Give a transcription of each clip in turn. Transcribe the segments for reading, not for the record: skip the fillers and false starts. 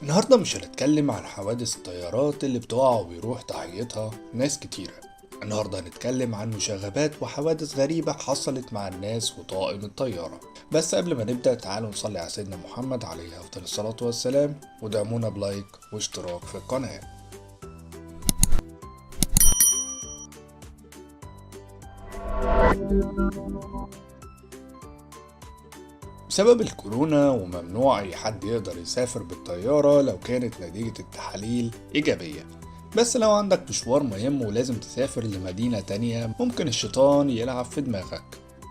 النهاردة مش هنتكلم عن حوادث الطيارات اللي بتقع وبيروح ضحيتها ناس كتيرة. النهاردة هنتكلم عن مشاغبات وحوادث غريبة حصلت مع الناس وطاقم الطيارة. بس قبل ما نبدأ تعالوا نصلي على سيدنا محمد عليه أفضل الصلاة والسلام، ودعمونا بلايك واشتراك في القناة. بسبب الكورونا وممنوع أي حد يقدر يسافر بالطيارة لو كانت نتيجة التحاليل إيجابية. بس لو عندك مشوار مهم ولازم تسافر لمدينة تانية، ممكن الشيطان يلعب في دماغك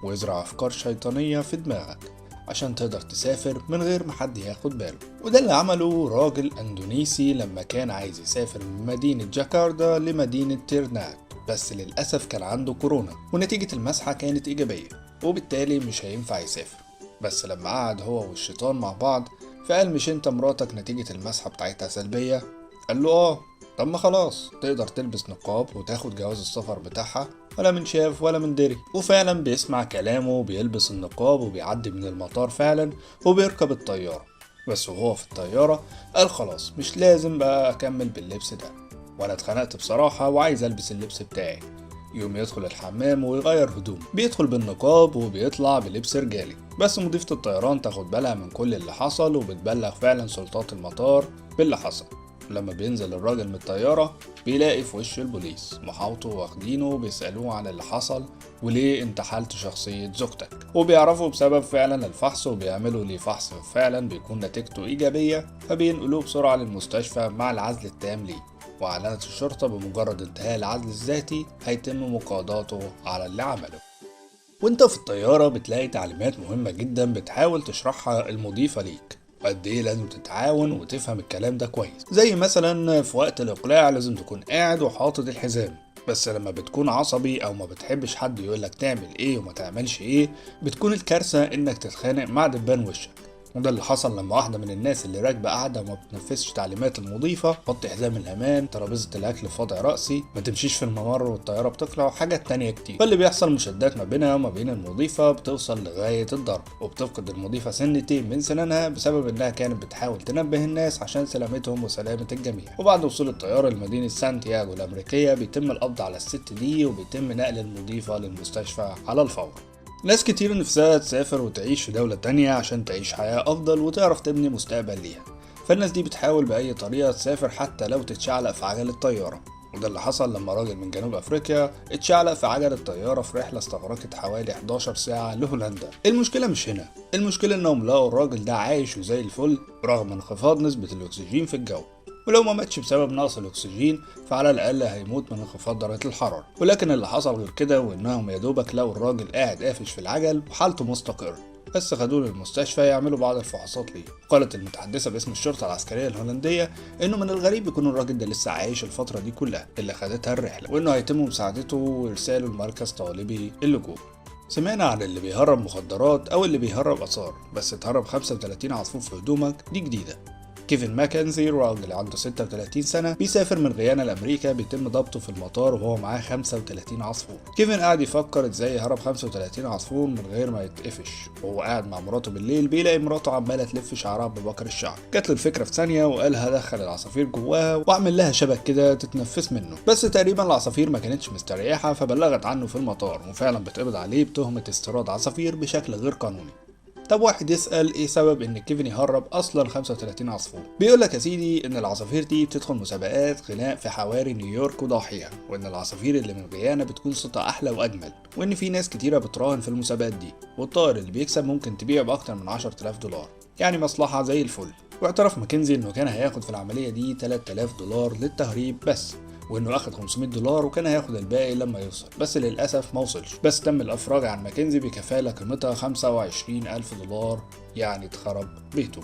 ويزرع أفكار شيطانية في دماغك عشان تقدر تسافر من غير ما حد ياخد باله. وده اللي عمله راجل أندونيسي لما كان عايز يسافر من مدينة جاكرتا لمدينة تيرنات، بس للأسف كان عنده كورونا ونتيجة المسحة كانت إيجابية، وبالتالي مش هينفع يسافر. بس لما قعد هو والشيطان مع بعض فقال: مش انت مراتك نتيجة المسحة بتاعتها سلبية؟ قال له اه. طب ما خلاص تقدر تلبس نقاب وتاخد جواز السفر بتاعها، ولا من شاف ولا من دري. وفعلا بيسمع كلامه وبيلبس النقاب وبيعدي من المطار فعلا وبيركب الطيارة. بس وهو في الطيارة قال: خلاص مش لازم بقى اكمل باللبس ده، وانا اتخنقت بصراحة وعايز البس اللبس بتاعي. يوم يدخل الحمام ويغير هدوم، بيدخل بالنقاب وبيطلع بلبس رجالي. بس مضيفة الطيران تاخد بالها من كل اللي حصل وبتبلغ فعلا سلطات المطار باللي حصل. لما بينزل الراجل من الطيارة بيلاقي في وش البوليس محاوطه واخدينه وبيسألوه عن اللي حصل وليه انتحلت شخصية زوجتك، وبيعرفوا بسبب فعلا الفحص وبيعملوا ليه فحص فعلا بيكون نتيجته إيجابية، فبينقلوه بسرعة للمستشفى مع العزل التام ليه. وأعلنت الشرطة بمجرد انتهاء العزل الذاتي هيتم مقاضاته على اللي عمله. وانت في الطيارة بتلاقي تعليمات مهمة جدا بتحاول تشرحها المضيفة ليك، وقد ايه لازم تتعاون وتفهم الكلام ده كويس. زي مثلا في وقت الإقلاع لازم تكون قاعد وحاطط الحزام، بس لما بتكون عصبي او ما بتحبش حد يقولك تعمل ايه وما تعملش ايه، بتكون الكارثة انك تتخانق مع دبان وشك. وده اللي حصل لما واحدة من الناس اللي راكبة قاعدة وما بتنفذش تعليمات المضيفة: حط حزام الأمان، ترابيزة الأكل في وضع رأسي، ما تمشيش في الممر والطيارة بتقلع، وحاجات تانية كتير. فاللي بيحصل مشادات ما بينها وما بين المضيفة بتوصل لغاية الضرب، وبتفقد المضيفة سنتين من سنانها بسبب إنها كانت بتحاول تنبه الناس عشان سلامتهم وسلامة الجميع. وبعد وصول الطيارة لمدينة سانتياغو الأمريكية بيتم القبض على الست دي وبيتم نقل المضيفة للمستشفى على الفور. ناس كتير نفسها تسافر وتعيش في دولة تانية عشان تعيش حياة أفضل وتعرف تبني مستقبل ليها، فالناس دي بتحاول بأي طريقة تسافر حتى لو تتشعلق في عجلة طيارة. وده اللي حصل لما راجل من جنوب أفريقيا اتشعلق في عجلة طيارة في رحلة استغرقت حوالي 11 ساعة لهولندا. المشكلة مش هنا، المشكلة إنهم لقوا الراجل ده عايش وزي الفل رغم انخفاض نسبة الأكسجين في الجو، ولو ما ماتش بسبب نقص الأكسجين فعلى الأقل هيموت من انخفاض درجة الحرارة. ولكن اللي حصل غير كده، وإنهم يدوبك لقوا الراجل قاعد قافش في العجل وحالته مستقرة، بس خدوه للمستشفى يعملوا بعض الفحوصات ليه. قالت المتحدثة باسم الشرطة العسكرية الهولندية إنه من الغريب يكون الراجل ده لسه عايش الفترة دي كلها اللي خدتها الرحلة، وإنه هيتم مساعدته وإرساله لمركز طالبي اللجوء. سمعنا عن اللي بيهرب مخدرات أو اللي بيهرب آثار، بس تهرب 35 عصفور في هدومك دي جديدة. كيفن ماكنزي راجل عنده 36 سنة بيسافر من غيانا لأمريكا، بيتم ضبطه في المطار وهو معاه 35 عصفور. كيفن قاعد يفكر ازاي يهرب 35 عصفور من غير ما يتقفش، وهو قاعد مع مراته بالليل بيلاقي مراته عمالة تلف شعرها ببكر الشعر. جات له الفكرة في ثانية وقال هدخل العصافير جواها واعمل لها شبك كده تتنفس منه. بس تقريبا العصافير ما كانتش مستريحة فبلغت عنه في المطار، وفعلا بتقبض عليه بتهمة استيراد عصافير بشكل غير قانوني. طب واحد يسأل ايه سبب ان كيفن يهرب اصلا 35 عصفور؟ بيقول لك يا سيدي ان العصافير دي بتدخل مسابقات غناء في حواري نيويورك وضاحيها، وان العصافير اللي من غيانا بتكون صوتها احلى واجمل، وان في ناس كتيره بتراهن في المسابقات دي، والطائر اللي بيكسب ممكن تبيعه باكتر من 10,000 دولار، يعني مصلحه زي الفل. واعترف ماكنزي انه كان هياخد في العمليه دي 3000 دولار للتهريب بس، وانه اخد 500 دولار وكان هياخد الباقي لما يوصل، بس للاسف ما وصلش. بس تم الافراج عن ماكنزي بكفاله قيمتها 25,000 دولار، يعني اتخرب بيته.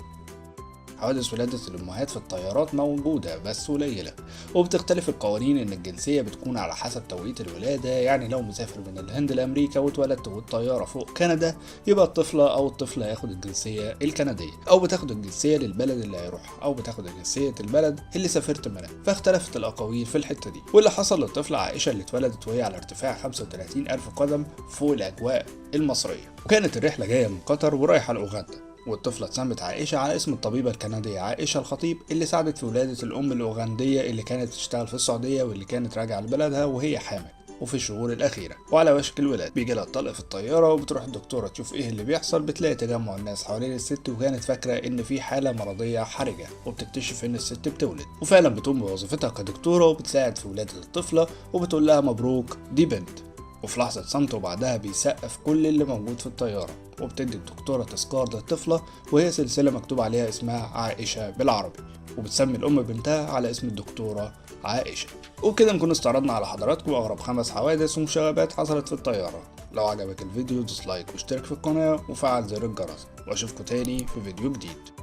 حوادث ولادة الأمهات في الطيارات موجودة بس قليلة، وبتختلف القوانين إن الجنسية بتكون على حسب توقيت الولادة. يعني لو مسافر من الهند لأمريكا واتولدت والطيارة فوق كندا، يبقى الطفلة أو الطفل هياخد الجنسية الكندية، أو بتاخد الجنسية للبلد اللي هيروحها، أو بتاخد جنسية البلد اللي سافرت منها. فاختلفت الأقاويل في الحتة دي. واللي حصل للطفلة عائشة اللي اتولدت وهي على ارتفاع 35,000 قدم فوق الأجواء المصرية، وكانت الرحلة جاية من قطر ورايحة لأوغندا. والطفلة اتسمت عائشة على اسم الطبيبة الكندية عائشة الخطيب اللي ساعدت في ولادة الأم الأوغندية اللي كانت بتشتغل في السعودية واللي كانت راجعة لبلدها وهي حامل وفي الشهور الأخيرة وعلى وشك الولادة. بيجي لها الطلق في الطيارة وبتروح الدكتورة تشوف ايه اللي بيحصل، بتلاقي تجمع الناس حوالين الست وكانت فاكرة ان في حالة مرضية حرجة، وبتكتشف ان الست بتولد وفعلا بتقوم بوظيفتها كدكتورة وبتساعد في ولادة الطفلة وبتقول لها مبروك دي بنت. وفي لحظة صمت وبعدها بيسقف كل اللي موجود في الطيارة، وبتدي الدكتورة تذكار للطفلة وهي سلسلة مكتوب عليها اسمها عائشة بالعربي، وبتسمي الأم بنتها على اسم الدكتورة عائشة. وبكده نكون استعرضنا على حضراتكم أغرب 5 حوادث ومشاغبات حصلت في الطيارة. لو عجبك الفيديو دوس لايك واشترك في القناة وفعل زر الجرس، واشوفكم تاني في فيديو جديد.